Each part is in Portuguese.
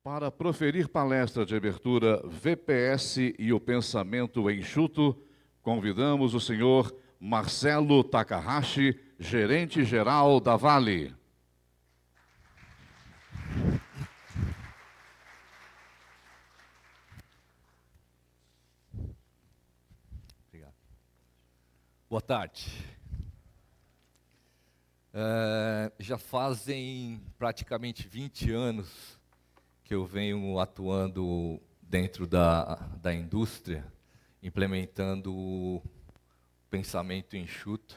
Para proferir palestra de abertura VPS e o pensamento enxuto, convidamos o senhor Marcelo Takahashi, gerente-geral da Vale. Obrigado. Boa tarde. Já fazem praticamente 20 anos que eu venho atuando dentro da indústria, implementando o pensamento enxuto.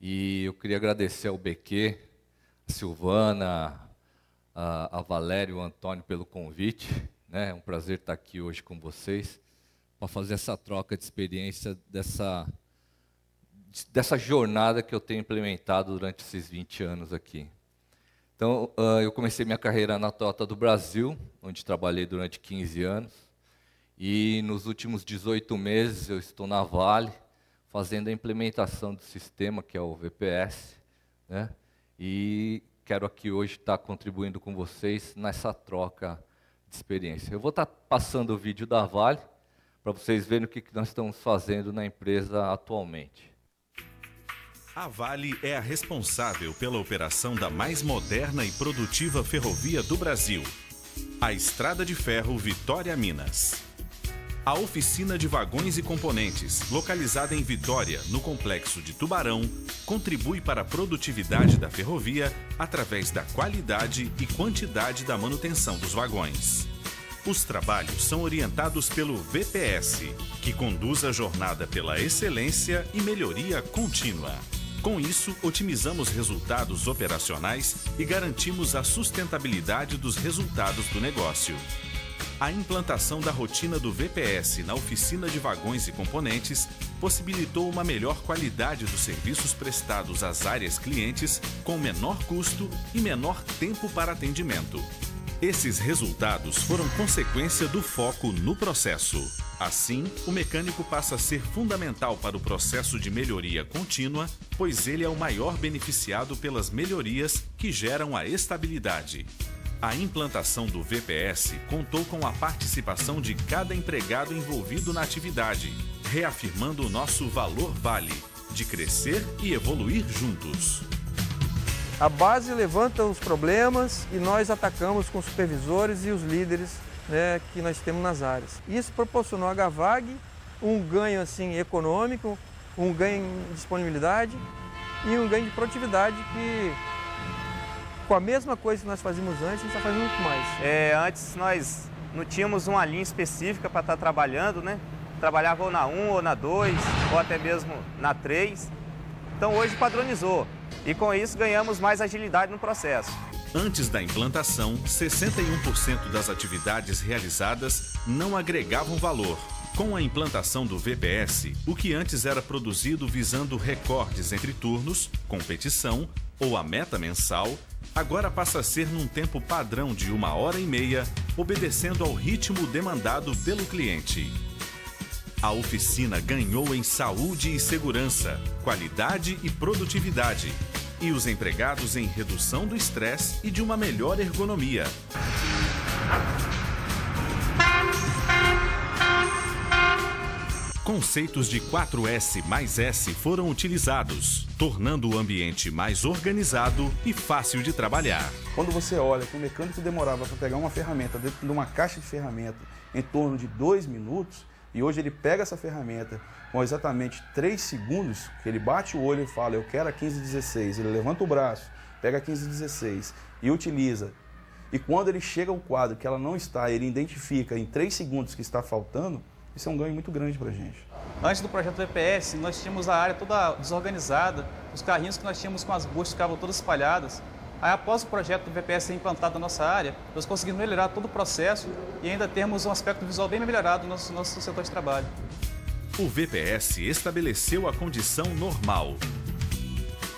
E eu queria agradecer ao BQ, a Silvana, a Valéria e o Antônio pelo convite. É um prazer estar aqui hoje com vocês para fazer essa troca de experiência dessa jornada que eu tenho implementado durante esses 20 anos aqui. Então, eu comecei minha carreira na Toyota do Brasil, onde trabalhei durante 15 anos. E nos últimos 18 meses eu estou na Vale, fazendo a implementação do sistema, que é o VPS. Né? E quero aqui hoje estar contribuindo com vocês nessa troca de experiência. Eu vou estar passando o vídeo da Vale, para vocês verem o que nós estamos fazendo na empresa atualmente. A Vale é a responsável pela operação da mais moderna e produtiva ferrovia do Brasil, a Estrada de Ferro Vitória Minas. A oficina de vagões e componentes, localizada em Vitória, no complexo de Tubarão, contribui para a produtividade da ferrovia através da qualidade e quantidade da manutenção dos vagões. Os trabalhos são orientados pelo VPS, que conduz a jornada pela excelência e melhoria contínua. Com isso, otimizamos resultados operacionais e garantimos a sustentabilidade dos resultados do negócio. A implantação da rotina do VPS na oficina de vagões e componentes possibilitou uma melhor qualidade dos serviços prestados às áreas clientes com menor custo e menor tempo para atendimento. Esses resultados foram consequência do foco no processo. Assim, o mecânico passa a ser fundamental para o processo de melhoria contínua, pois ele é o maior beneficiado pelas melhorias que geram a estabilidade. A implantação do VPS contou com a participação de cada empregado envolvido na atividade, reafirmando o nosso valor Vale, de crescer e evoluir juntos. A base levanta os problemas e nós atacamos com os supervisores e os líderes, né, que nós temos nas áreas. Isso proporcionou à Gavag um ganho assim, econômico, um ganho em disponibilidade e um ganho de produtividade que, com a mesma coisa que nós fazíamos antes, a gente está fazendo muito mais. Antes nós não tínhamos uma linha específica para estar trabalhando, né? Trabalhava ou na 1, ou na 2, ou até mesmo na 3. Então hoje padronizou e com isso ganhamos mais agilidade no processo. Antes da implantação, 61% das atividades realizadas não agregavam valor. Com a implantação do VPS, o que antes era produzido visando recordes entre turnos, competição ou a meta mensal, agora passa a ser num tempo padrão de 1h30, obedecendo ao ritmo demandado pelo cliente. A oficina ganhou em saúde e segurança, qualidade e produtividade, e os empregados em redução do estresse e de uma melhor ergonomia. Conceitos de 4S mais S foram utilizados, tornando o ambiente mais organizado e fácil de trabalhar. Quando você olha que o mecânico demorava para pegar uma ferramenta dentro de uma caixa de ferramenta em torno de 2 minutos, e hoje ele pega essa ferramenta com exatamente 3 segundos, que ele bate o olho e fala, eu quero a 1516, ele levanta o braço, pega a 1516 e utiliza. E quando ele chega ao quadro que ela não está, ele identifica em 3 segundos que está faltando, isso é um ganho muito grande para a gente. Antes do projeto VPS, nós tínhamos a área toda desorganizada, os carrinhos que nós tínhamos com as buchas ficavam todas espalhadas. Aí, após o projeto do VPS ser implantado na nossa área, nós conseguimos melhorar todo o processo e ainda temos um aspecto visual bem melhorado no nosso setor de trabalho. O VPS estabeleceu a condição normal.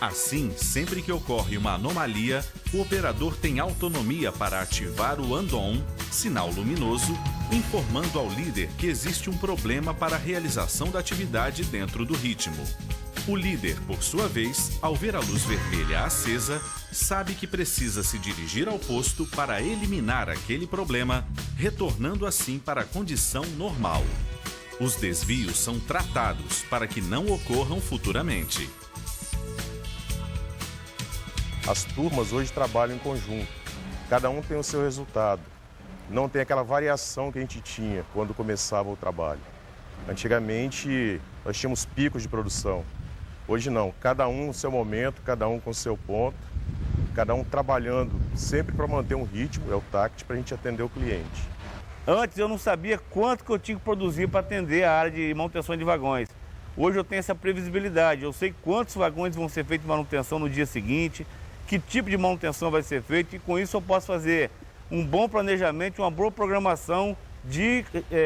Assim, sempre que ocorre uma anomalia, o operador tem autonomia para ativar o andon, sinal luminoso, informando ao líder que existe um problema para a realização da atividade dentro do ritmo. O líder, por sua vez, ao ver a luz vermelha acesa, sabe que precisa se dirigir ao posto para eliminar aquele problema, retornando assim para a condição normal. Os desvios são tratados para que não ocorram futuramente. As turmas hoje trabalham em conjunto, cada um tem o seu resultado. Não tem aquela variação que a gente tinha quando começava o trabalho. Antigamente, nós tínhamos picos de produção. Hoje não, cada um no seu momento, cada um com o seu ponto, cada um trabalhando sempre para manter um ritmo, é o TACT, para a gente atender o cliente. Antes eu não sabia quanto que eu tinha que produzir para atender a área de manutenção de vagões. Hoje eu tenho essa previsibilidade, eu sei quantos vagões vão ser feitos de manutenção no dia seguinte, que tipo de manutenção vai ser feito, e com isso eu posso fazer um bom planejamento, uma boa programação de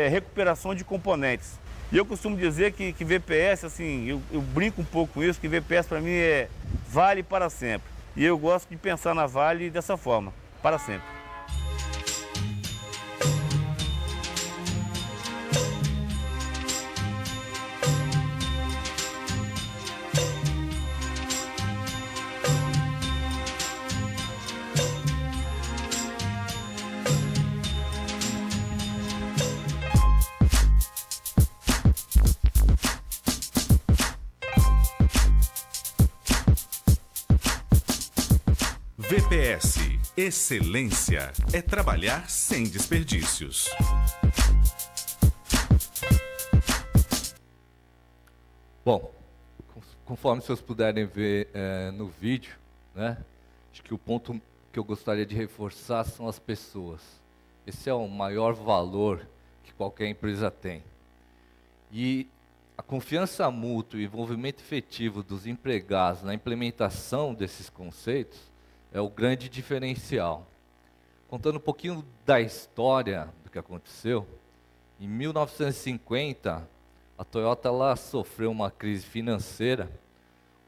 recuperação de componentes. E eu costumo dizer que VPS, assim, eu brinco um pouco com isso, que VPS para mim é Vale para sempre. E eu gosto de pensar na Vale dessa forma, para sempre. VPS, excelência, é trabalhar sem desperdícios. Bom, conforme vocês puderem ver no vídeo, né, acho que o ponto que eu gostaria de reforçar são as pessoas. Esse é o maior valor que qualquer empresa tem. E a confiança mútua e envolvimento efetivo dos empregados na implementação desses conceitos é o grande diferencial. Contando um pouquinho da história do que aconteceu, em 1950, a Toyota ela sofreu uma crise financeira,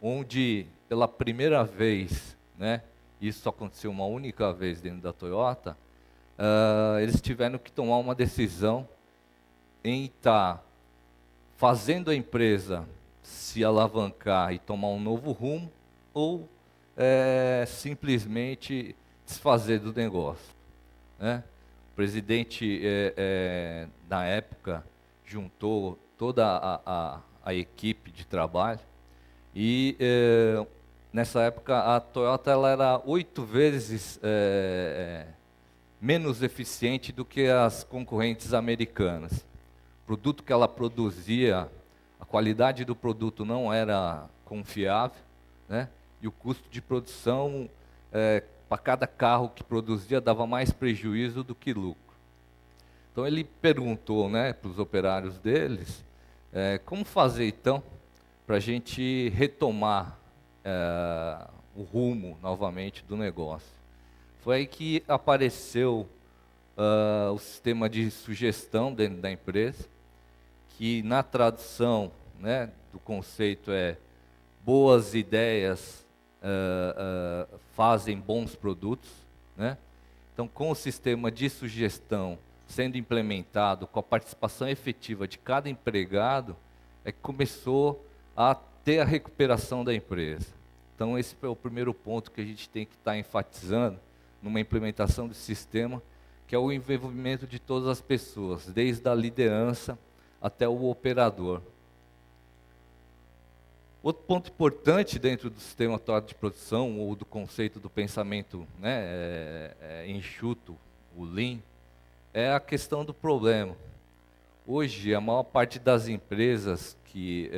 onde pela primeira vez, né, isso aconteceu uma única vez dentro da Toyota, eles tiveram que tomar uma decisão em estar fazendo a empresa se alavancar e tomar um novo rumo, ou simplesmente desfazer do negócio, né? O presidente, na época, juntou toda a equipe de trabalho e, nessa época, a Toyota ela era 8 vezes menos eficiente do que as concorrentes americanas. O produto que ela produzia, a qualidade do produto não era confiável, né? E o custo de produção, para cada carro que produzia, dava mais prejuízo do que lucro. Então ele perguntou, né, para os operários deles, como fazer então para a gente retomar o rumo novamente do negócio. Foi aí que apareceu o sistema de sugestão dentro da empresa, que na tradução, né, do conceito é boas ideias fazem bons produtos, né? Então, com o sistema de sugestão sendo implementado, com a participação efetiva de cada empregado, é que começou a ter a recuperação da empresa. Então, esse é o primeiro ponto que a gente tem que estar enfatizando numa implementação do sistema, que é o envolvimento de todas as pessoas, desde a liderança até o operador. Outro ponto importante dentro do sistema atual de produção, ou do conceito do pensamento, né, enxuto, o Lean, é a questão do problema. Hoje, a maior parte das empresas que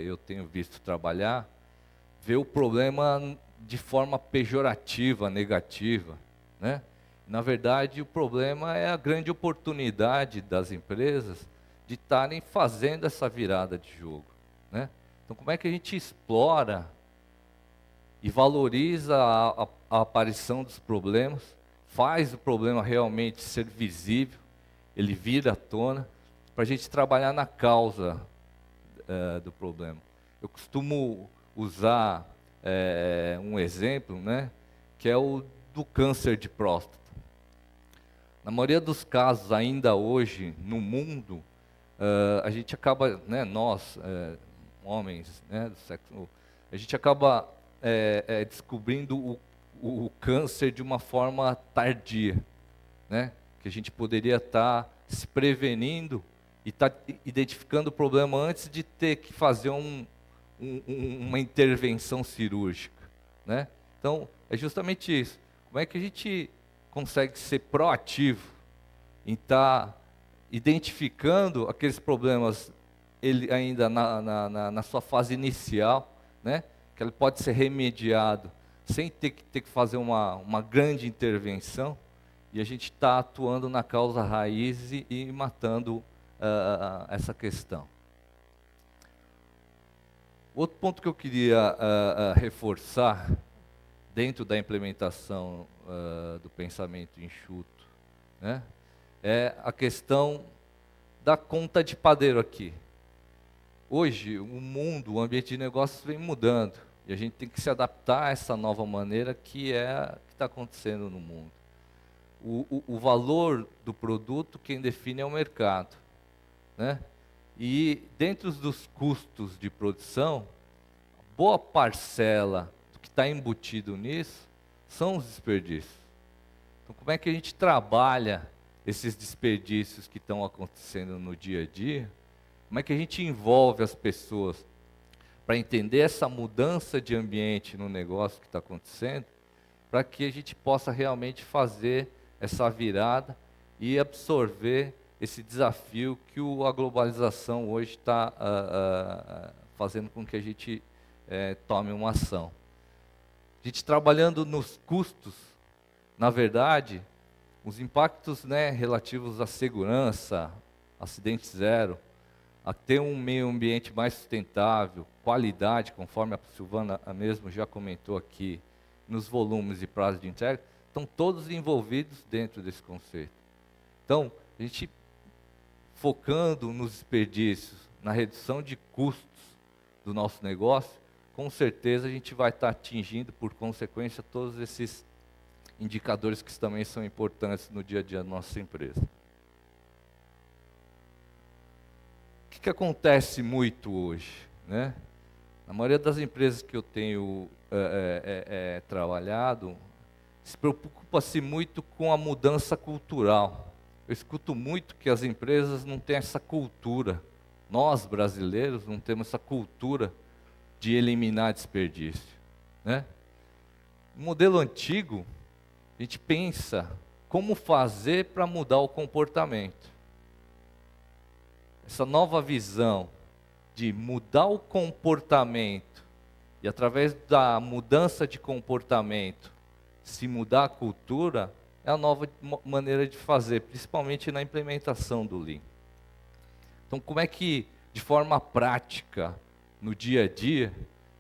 eu tenho visto trabalhar, vê o problema de forma pejorativa, negativa, né? Na verdade, o problema é a grande oportunidade das empresas de estarem fazendo essa virada de jogo, né? Então, como é que a gente explora e valoriza a aparição dos problemas, faz o problema realmente ser visível, ele vir à tona, para a gente trabalhar na causa do problema. Eu costumo usar um exemplo, né, que é o do câncer de próstata. Na maioria dos casos, ainda hoje, no mundo, a gente acaba, né, nós, homens, né, do sexo, a gente acaba descobrindo o câncer de uma forma tardia, né? Que a gente poderia estar se prevenindo e estar identificando o problema antes de ter que fazer uma intervenção cirúrgica, né? Então, é justamente isso. Como é que a gente consegue ser proativo em estar identificando aqueles problemas ele ainda na sua fase inicial, né? Que ele pode ser remediado sem ter que fazer uma grande intervenção, e a gente está atuando na causa raiz e matando essa questão. Outro ponto que eu queria reforçar, dentro da implementação do pensamento enxuto, né, é a questão da conta de padeiro aqui. Hoje, o mundo, o ambiente de negócios vem mudando, e a gente tem que se adaptar a essa nova maneira que está acontecendo no mundo. O valor do produto, quem define é o mercado, né? E dentro dos custos de produção, boa parcela do que está embutido nisso são os desperdícios. Então, como é que a gente trabalha esses desperdícios que estão acontecendo no dia a dia? Como é que a gente envolve as pessoas para entender essa mudança de ambiente no negócio que está acontecendo, para que a gente possa realmente fazer essa virada e absorver esse desafio que a globalização hoje está fazendo com que a gente tome uma ação. A gente trabalhando nos custos, na verdade, os impactos, né, relativos à segurança, acidente zero, a ter um meio ambiente mais sustentável, qualidade, conforme a Silvana mesmo já comentou aqui, nos volumes e prazos de entrega, estão todos envolvidos dentro desse conceito. Então, a gente focando nos desperdícios, na redução de custos do nosso negócio, com certeza a gente vai estar atingindo, por consequência, todos esses indicadores que também são importantes no dia a dia da nossa empresa. O que acontece muito hoje, né? Na maioria das empresas que eu tenho trabalhado, se preocupa-se muito com a mudança cultural. Eu escuto muito que as empresas não têm essa cultura. Nós, brasileiros, não temos essa cultura de eliminar desperdício, né? No modelo antigo, a gente pensa como fazer para mudar o comportamento. Essa nova visão de mudar o comportamento e através da mudança de comportamento se mudar a cultura é a nova maneira de fazer, principalmente na implementação do Lean. Então, como é que, de forma prática, no dia a dia,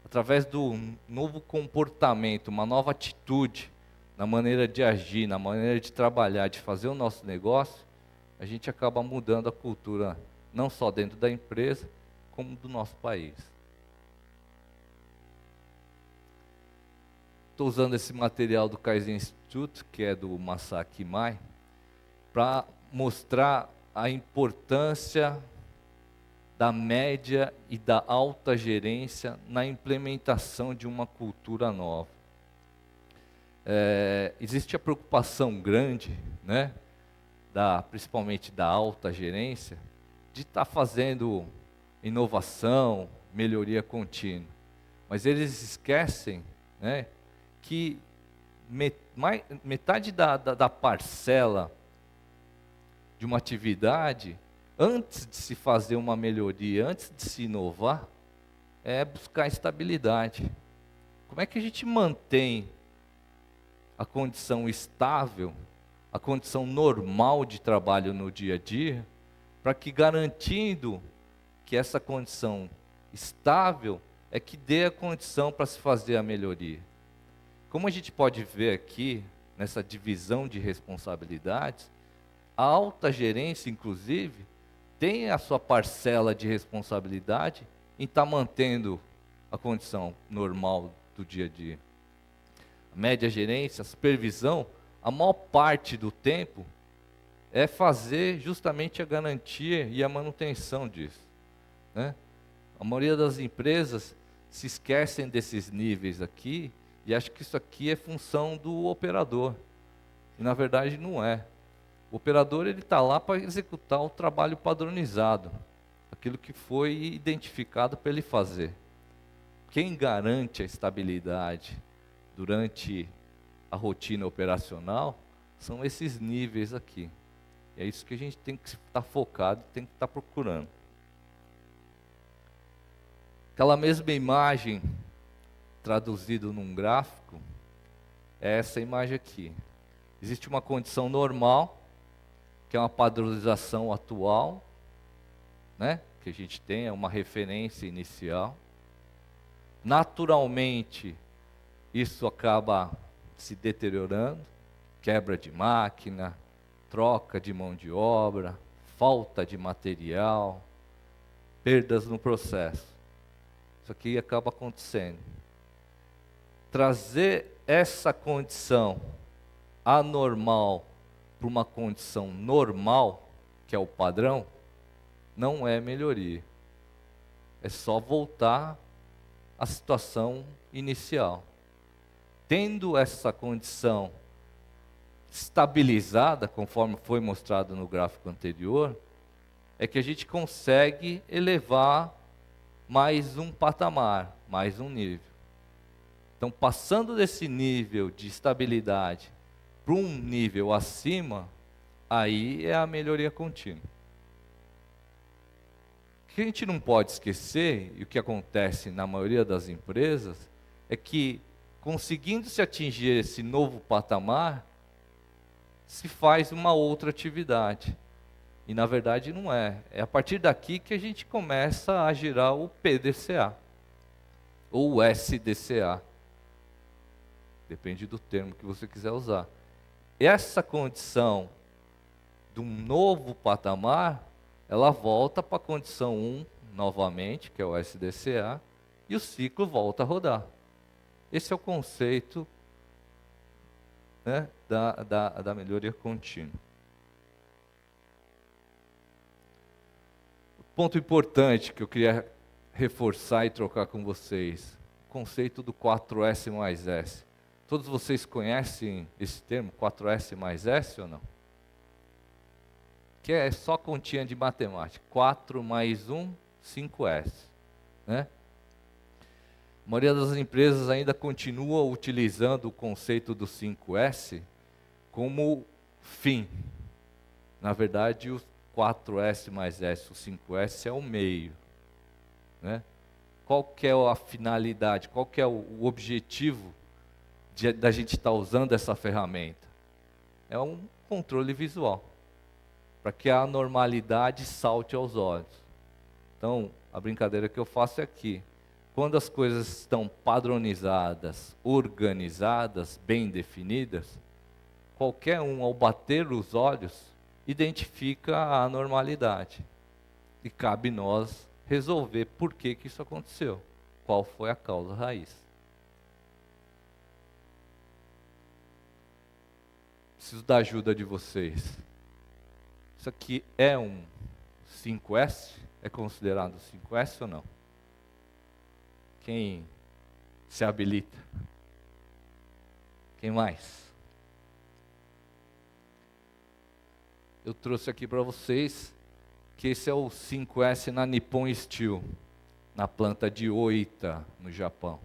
através do novo comportamento, uma nova atitude na maneira de agir, na maneira de trabalhar, de fazer o nosso negócio, a gente acaba mudando a cultura, não só dentro da empresa, como do nosso país. Estou usando esse material do Kaizen Institute, que é do Masaaki Imai, para mostrar a importância da média e da alta gerência na implementação de uma cultura nova. Existe a preocupação grande, né, principalmente da alta gerência, de estar fazendo inovação, melhoria contínua. Mas eles esquecem, né, que metade da parcela de uma atividade, antes de se fazer uma melhoria, antes de se inovar, é buscar estabilidade. Como é que a gente mantém a condição estável, a condição normal de trabalho no dia a dia, para que garantindo que essa condição estável é que dê a condição para se fazer a melhoria. Como a gente pode ver aqui, nessa divisão de responsabilidades, a alta gerência, inclusive, tem a sua parcela de responsabilidade em estar mantendo a condição normal do dia a dia. A média gerência, a supervisão, a maior parte do tempo é fazer justamente a garantia e a manutenção disso, né? A maioria das empresas se esquecem desses níveis aqui e acham que isso aqui é função do operador. E na verdade não é. O operador está lá para executar o trabalho padronizado, aquilo que foi identificado para ele fazer. Quem garante a estabilidade durante a rotina operacional são esses níveis aqui. É isso que a gente tem que estar focado, tem que estar procurando. Aquela mesma imagem traduzida num gráfico é essa imagem aqui. Existe uma condição normal, que é uma padronização atual, né? Que a gente tem, é uma referência inicial. Naturalmente, isso acaba se deteriorando, quebra de máquina, troca de mão de obra, falta de material, perdas no processo. Isso aqui acaba acontecendo. Trazer essa condição anormal para uma condição normal, que é o padrão, não é melhoria. É só voltar à situação inicial. Tendo essa condição estabilizada, conforme foi mostrado no gráfico anterior, é que a gente consegue elevar mais um patamar, mais um nível. Então, passando desse nível de estabilidade para um nível acima, aí é a melhoria contínua. O que a gente não pode esquecer, e o que acontece na maioria das empresas, é que, conseguindo se atingir esse novo patamar, se faz uma outra atividade. E na verdade não é. É a partir daqui que a gente começa a girar o PDCA, ou o SDCA. Depende do termo que você quiser usar. Essa condição de um novo patamar, ela volta para a condição 1 novamente, que é o SDCA, e o ciclo volta a rodar. Esse é o conceito, né, da melhoria contínua. O ponto importante que eu queria reforçar e trocar com vocês, o conceito do 4S mais S. Todos vocês conhecem esse termo, 4S mais S ou não? Que é só continha de matemática. 4 mais 1, 5S. Né? A maioria das empresas ainda continua utilizando o conceito do 5S como fim. Na verdade, o 4S mais S, o 5S é o meio. Né? Qual que é a finalidade, qual que é o objetivo da gente estar usando essa ferramenta? É um controle visual, para que a normalidade salte aos olhos. Então, a brincadeira que eu faço é aqui. Quando as coisas estão padronizadas, organizadas, bem definidas, qualquer um, ao bater os olhos, identifica a anormalidade. E cabe nós resolver por que isso aconteceu, qual foi a causa raiz. Preciso da ajuda de vocês. Isso aqui é um 5S? É considerado 5S ou não? Quem se habilita? Quem mais? Eu trouxe aqui para vocês que esse é o 5S na Nippon Steel, na planta de Oita, no Japão.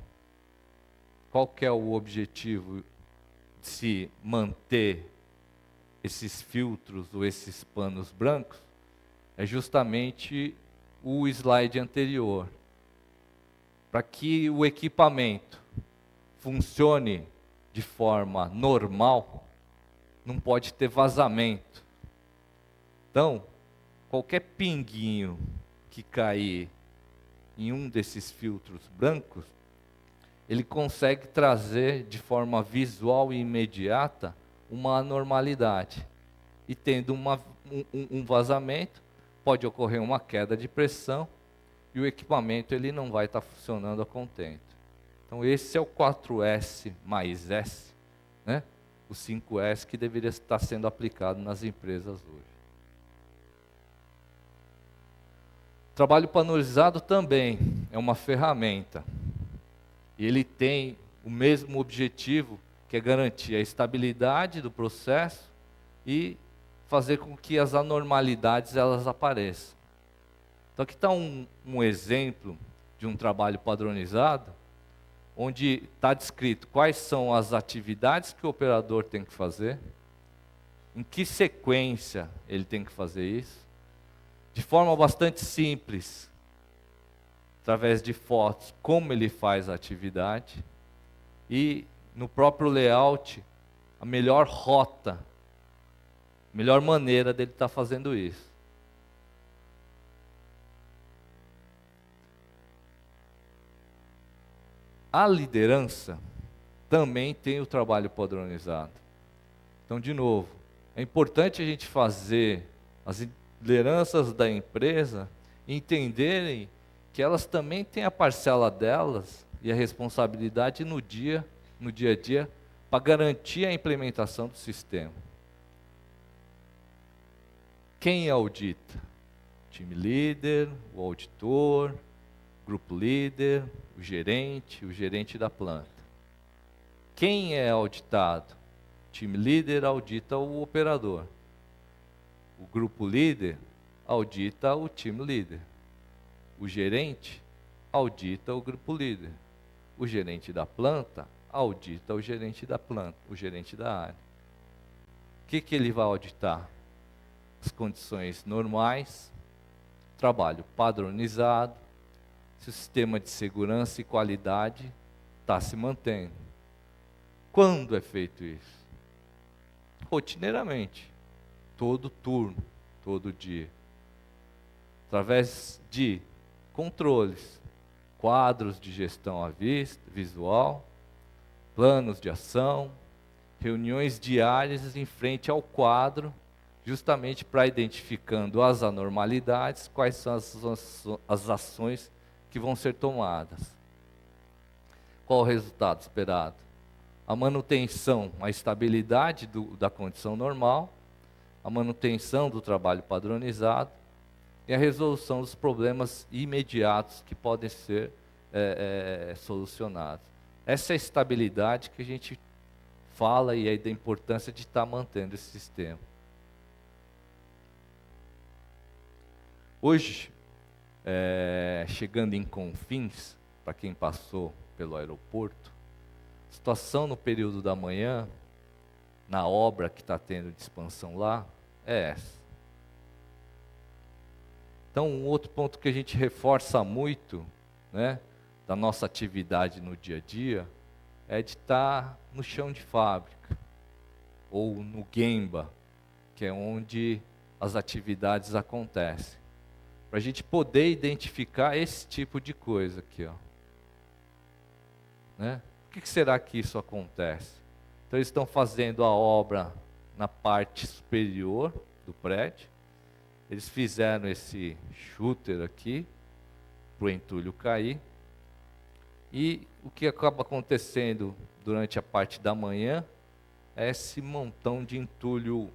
Qual que é o objetivo de se manter esses filtros ou esses panos brancos? É justamente o slide anterior. Para que o equipamento funcione de forma normal, não pode ter vazamento. Então, qualquer pinguinho que cair em um desses filtros brancos, ele consegue trazer de forma visual e imediata uma anormalidade. E tendo um vazamento, pode ocorrer uma queda de pressão e o equipamento ele não vai estar funcionando a contento. Então esse é o 4S mais S, né? O 5S que deveria estar sendo aplicado nas empresas hoje. trabalho padronizado também é uma ferramenta. E ele tem o mesmo objetivo, que é garantir a estabilidade do processo e fazer com que as anormalidades elas apareçam. Então aqui está um exemplo de um trabalho padronizado, onde está descrito quais são as atividades que o operador tem que fazer, em que sequência ele tem que fazer isso, de forma bastante simples, através de fotos, como ele faz a atividade, e no próprio layout, a melhor rota, a melhor maneira dele estar fazendo isso. A liderança também tem o trabalho padronizado. Então, de novo, é importante a gente fazer as lideranças da empresa entenderem que elas também têm a parcela delas e a responsabilidade no dia a dia, para garantir a implementação do sistema. Quem audita? O time líder, o auditor, o grupo líder, o gerente da planta. Quem é auditado? O time líder audita o operador. O grupo líder audita o time líder. O gerente audita o grupo líder. O gerente da planta audita o gerente da planta, o gerente da área. O que ele vai auditar? As condições normais, trabalho padronizado, se o sistema de segurança e qualidade está se mantendo. Quando é feito isso? Rotineiramente, todo turno, todo dia. Através de controles, quadros de gestão à vista, visual, planos de ação, reuniões diárias em frente ao quadro, justamente para identificando as anormalidades, quais são as ações que vão ser tomadas. Qual o resultado esperado? A manutenção, a estabilidade da condição normal, a manutenção do trabalho padronizado e a resolução dos problemas imediatos que podem ser solucionados. Essa é a estabilidade que a gente fala e aí da importância de estar mantendo esse sistema. Hoje, chegando em Confins, para quem passou pelo aeroporto, a situação no período da manhã, na obra que está tendo de expansão lá, é essa. Então, um outro ponto que a gente reforça muito, né, da nossa atividade no dia a dia, é de estar no chão de fábrica, ou no Gemba, que é onde as atividades acontecem. Para a gente poder identificar esse tipo de coisa aqui, ó. Né? Por que será que isso acontece? Então eles estão fazendo a obra na parte superior do prédio. Eles fizeram esse shooter aqui, para o entulho cair. E o que acaba acontecendo durante a parte da manhã é esse montão de entulho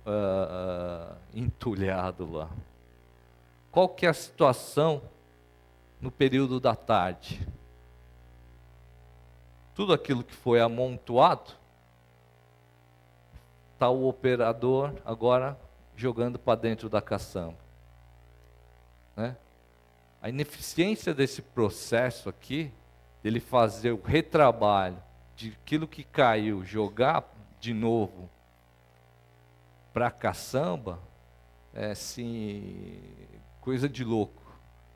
entulhado lá. Qual que é a situação no período da tarde? Tudo aquilo que foi amontoado, está o operador agora jogando para dentro da caçamba. Né? A ineficiência desse processo aqui, dele fazer o retrabalho de aquilo que caiu, jogar de novo para a caçamba, é assim, coisa de louco.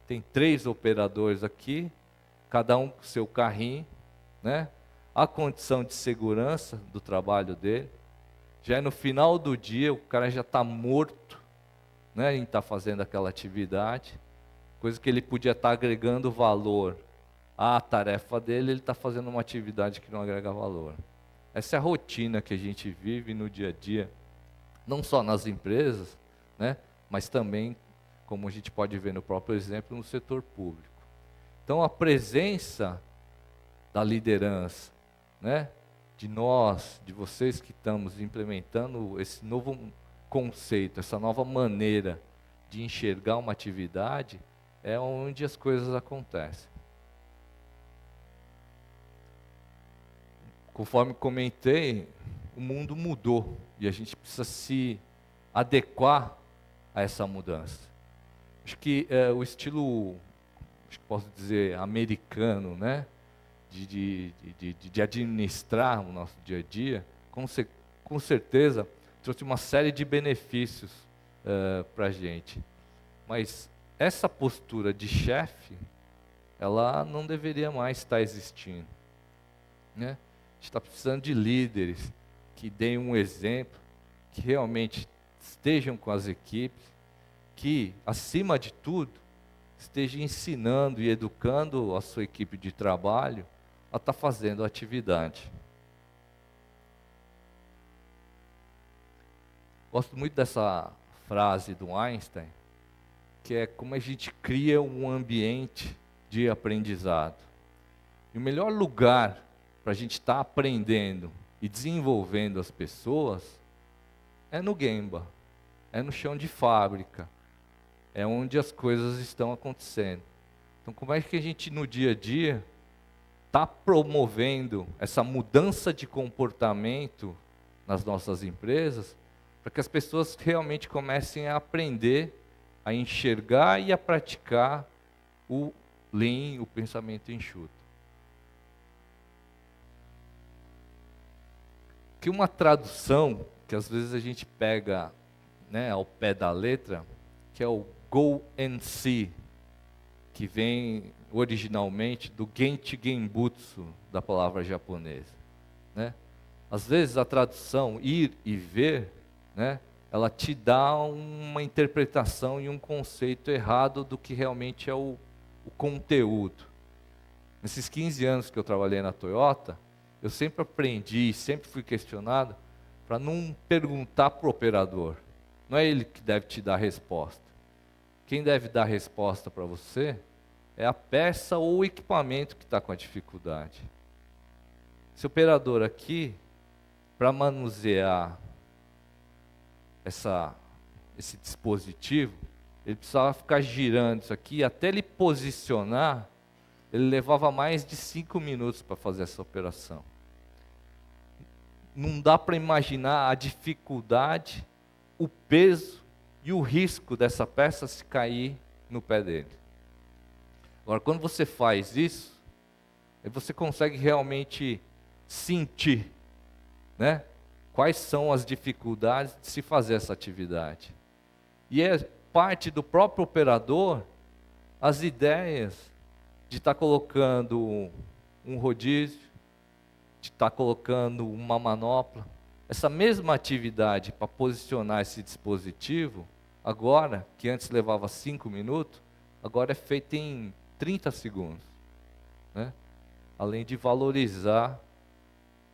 Tem 3 operadores aqui, cada um com seu carrinho, né? A condição de segurança do trabalho dele, já é no final do dia, o cara já está morto, né, em estar fazendo aquela atividade, coisa que ele podia estar agregando valor à tarefa dele, ele está fazendo uma atividade que não agrega valor. Essa é a rotina que a gente vive no dia a dia, não só nas empresas, né, mas também, como a gente pode ver no próprio exemplo, no setor público. Então, a presença da liderança, né, de nós, de vocês que estamos implementando esse novo conceito, essa nova maneira de enxergar uma atividade, é onde as coisas acontecem. Conforme comentei, o mundo mudou e a gente precisa se adequar a essa mudança. Acho que o estilo, acho que posso dizer, americano, né, de administrar o nosso dia a dia, com certeza trouxe uma série de benefícios para a gente. Mas essa postura de chefe, ela não deveria mais estar existindo, né? A gente está precisando de líderes que deem um exemplo, que realmente estejam com as equipes, que, acima de tudo, estejam ensinando e educando a sua equipe de trabalho a estar fazendo a atividade. Gosto muito dessa frase do Einstein, que é como a gente cria um ambiente de aprendizado. E o melhor lugar para a gente estar aprendendo e desenvolvendo as pessoas é no Gemba, é no chão de fábrica, é onde as coisas estão acontecendo. Então, como é que a gente no dia a dia está promovendo essa mudança de comportamento nas nossas empresas, para que as pessoas realmente comecem a aprender, a enxergar e a praticar o Lean, o pensamento enxuto. Que uma tradução que às vezes a gente pega, né, ao pé da letra, que é o Go and See, que vem originalmente do Genchi Genbutsu, da palavra japonesa, né? Às vezes a tradução ir e ver, né, ela te dá uma interpretação e um conceito errado do que realmente é o conteúdo. Nesses 15 anos que eu trabalhei na Toyota, eu sempre aprendi, sempre fui questionado para não perguntar para o operador. Não é ele que deve te dar a resposta. Quem deve dar a resposta para você é a peça ou o equipamento que está com a dificuldade. Esse operador aqui, para manusear esse dispositivo, ele precisava ficar girando isso aqui, até ele posicionar, ele levava mais de 5 minutos para fazer essa operação. Não dá para imaginar a dificuldade, o peso e o risco dessa peça se cair no pé dele. Agora, quando você faz isso, aí você consegue realmente sentir, né, quais são as dificuldades de se fazer essa atividade. E é parte do próprio operador as ideias de estar colocando um rodízio, de estar colocando uma manopla. Essa mesma atividade para posicionar esse dispositivo, agora, que antes levava 5 minutos, agora é feita em 30 segundos. Né? Além de valorizar,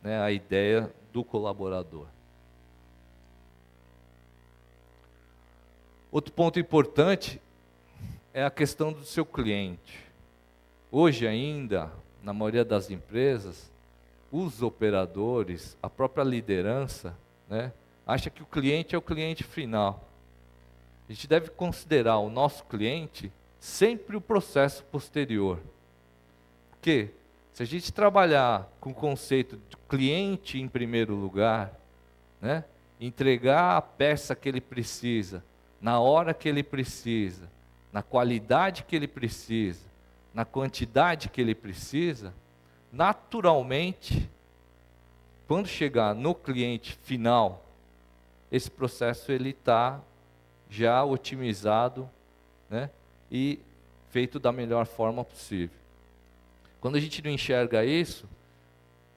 né, a ideia do colaborador. Outro ponto importante é a questão do seu cliente. Hoje ainda, na maioria das empresas, os operadores, a própria liderança, né, acha que o cliente é o cliente final. A gente deve considerar o nosso cliente sempre o processo posterior. Porque se a gente trabalhar com o conceito de cliente em primeiro lugar, né, entregar a peça que ele precisa, na hora que ele precisa, na qualidade que ele precisa, na quantidade que ele precisa, naturalmente, quando chegar no cliente final, esse processo ele está já otimizado, né, e feito da melhor forma possível. Quando a gente não enxerga isso,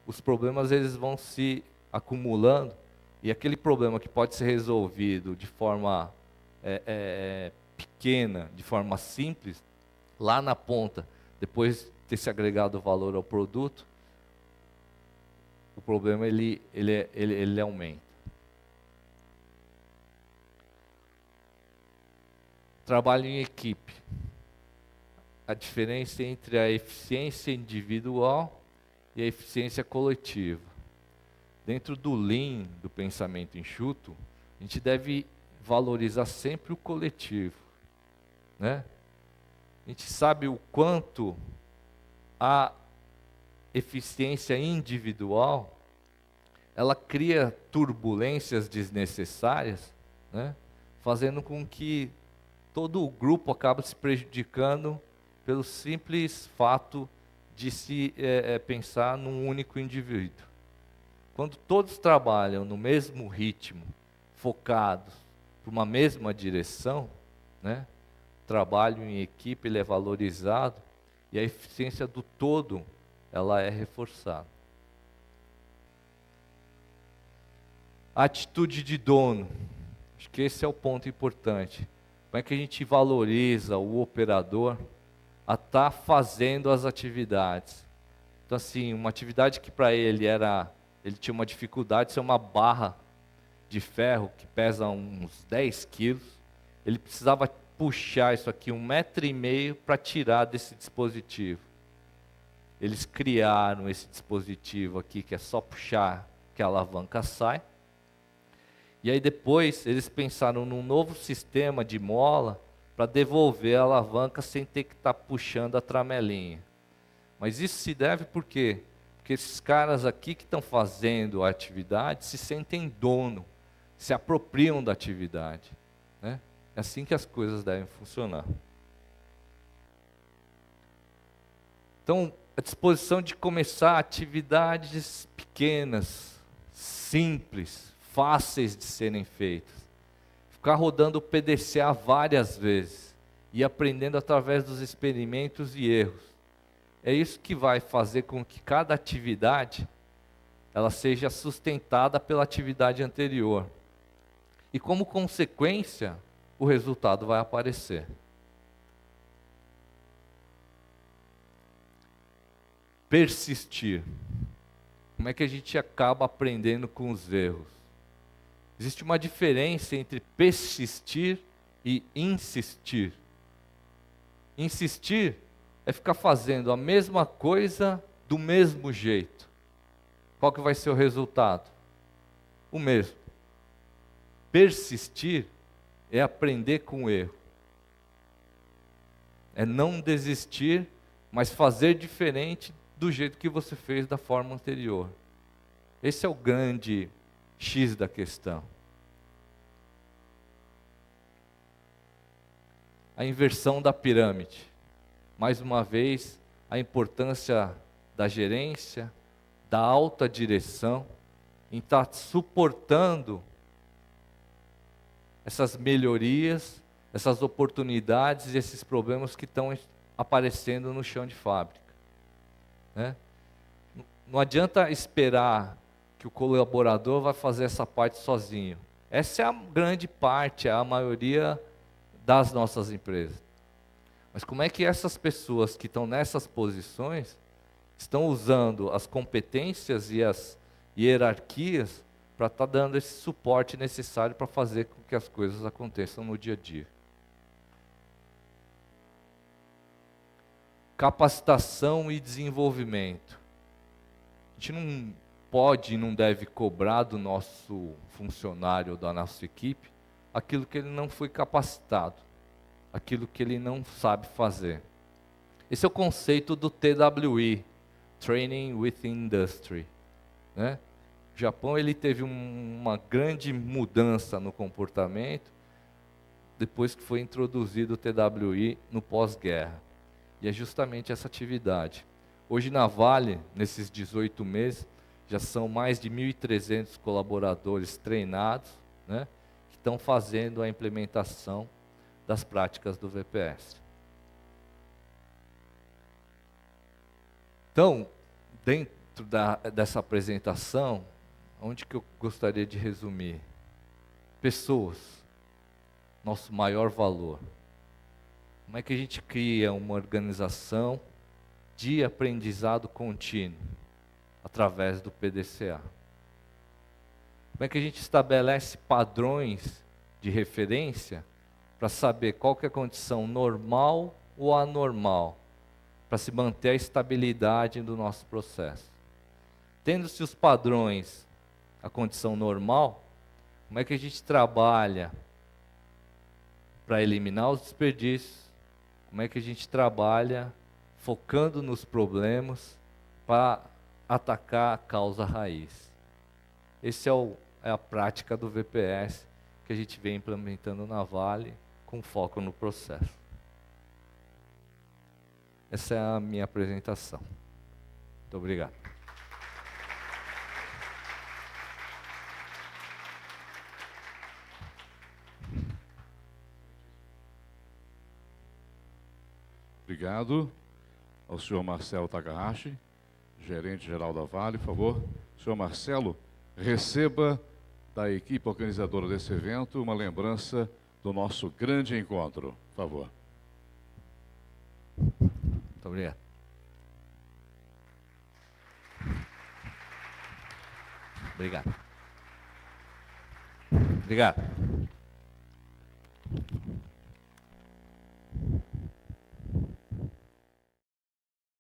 os problemas eles vão se acumulando e aquele problema que pode ser resolvido de forma pequena, de forma simples, lá na ponta, depois de ter se agregado valor ao produto, o problema ele aumenta. Trabalho em equipe. A diferença entre a eficiência individual e a eficiência coletiva. Dentro do Lean, do pensamento enxuto, a gente deve valorizar sempre o coletivo, né? a gente sabe o quanto a eficiência individual, ela cria turbulências desnecessárias, né? Fazendo com que todo o grupo acabe se prejudicando pelo simples fato de se pensar num único indivíduo. Quando todos trabalham no mesmo ritmo, focados por uma mesma direção, né? O trabalho em equipe ele é valorizado e a eficiência do todo ela é reforçada. A atitude de dono, acho que esse é o ponto importante. Como é que a gente valoriza o operador a estar fazendo as atividades? Então assim, uma atividade que para ele tinha uma dificuldade de ser uma barra de ferro que pesa uns 10 quilos, ele precisava puxar isso aqui 1,5 metro para tirar desse dispositivo. Eles criaram esse dispositivo aqui que é só puxar que a alavanca sai. E aí depois eles pensaram num novo sistema de mola para devolver a alavanca sem ter que estar puxando a tramelinha. Mas isso se deve por quê? Porque esses caras aqui que estão fazendo a atividade se sentem dono, se apropriam da atividade, né? É assim que as coisas devem funcionar. Então, a disposição de começar atividades pequenas, simples, fáceis de serem feitas. Ficar rodando o PDCA várias vezes e aprendendo através dos experimentos e erros. É isso que vai fazer com que cada atividade ela seja sustentada pela atividade anterior. E como consequência, o resultado vai aparecer. Persistir. Como é que a gente acaba aprendendo com os erros? Existe uma diferença entre persistir e insistir. Insistir é ficar fazendo a mesma coisa do mesmo jeito. Qual que vai ser o resultado? O mesmo. Persistir é aprender com o erro. É não desistir, mas fazer diferente do jeito que você fez da forma anterior. Esse é o grande X da questão. A inversão da pirâmide. Mais uma vez, a importância da gerência, da alta direção, em estar suportando essas melhorias, essas oportunidades e esses problemas que estão aparecendo no chão de fábrica, né? Não adianta esperar que o colaborador vai fazer essa parte sozinho. Essa é a grande parte, a maioria das nossas empresas. Mas como é que essas pessoas que estão nessas posições estão usando as competências e as hierarquias para estar dando esse suporte necessário para fazer com que as coisas aconteçam no dia a dia? Capacitação e desenvolvimento. A gente não pode e não deve cobrar do nosso funcionário ou da nossa equipe aquilo que ele não foi capacitado, aquilo que ele não sabe fazer. Esse é o conceito do TWI, Training with Industry, né? O Japão ele teve uma grande mudança no comportamento depois que foi introduzido o TWI no pós-guerra. E é justamente essa atividade. Hoje na Vale, nesses 18 meses, já são mais de 1.300 colaboradores treinados, né, que estão fazendo a implementação das práticas do VPS. Então, dentro dessa apresentação, onde que eu gostaria de resumir? Pessoas, nosso maior valor. Como é que a gente cria uma organização de aprendizado contínuo através do PDCA? Como é que a gente estabelece padrões de referência para saber qual que é a condição normal ou anormal, para se manter a estabilidade do nosso processo? Tendo-se os padrões, a condição normal, como é que a gente trabalha para eliminar os desperdícios, como é que a gente trabalha focando nos problemas para atacar a causa raiz. Esse é a prática do VPS que a gente vem implementando na Vale com foco no processo. Essa é a minha apresentação. Muito obrigado. Obrigado ao senhor Marcelo Takahashi, gerente-geral da Vale, por favor. Senhor Marcelo, receba da equipe organizadora desse evento uma lembrança do nosso grande encontro, por favor. Muito obrigado. Obrigado. Obrigado.